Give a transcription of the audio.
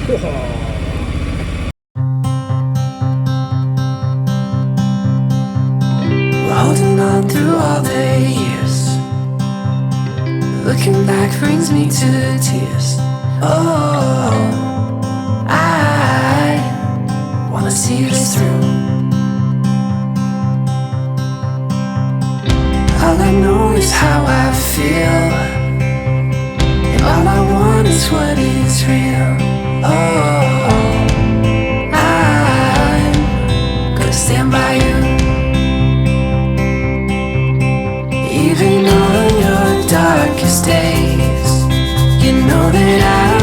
Holding on through all the years, looking back brings me to tears. Oh, I wanna see this through. All I know is how I feel, and all I want is what is real. Oh, I'm gonna stand by you, even on your darkest days. You know that I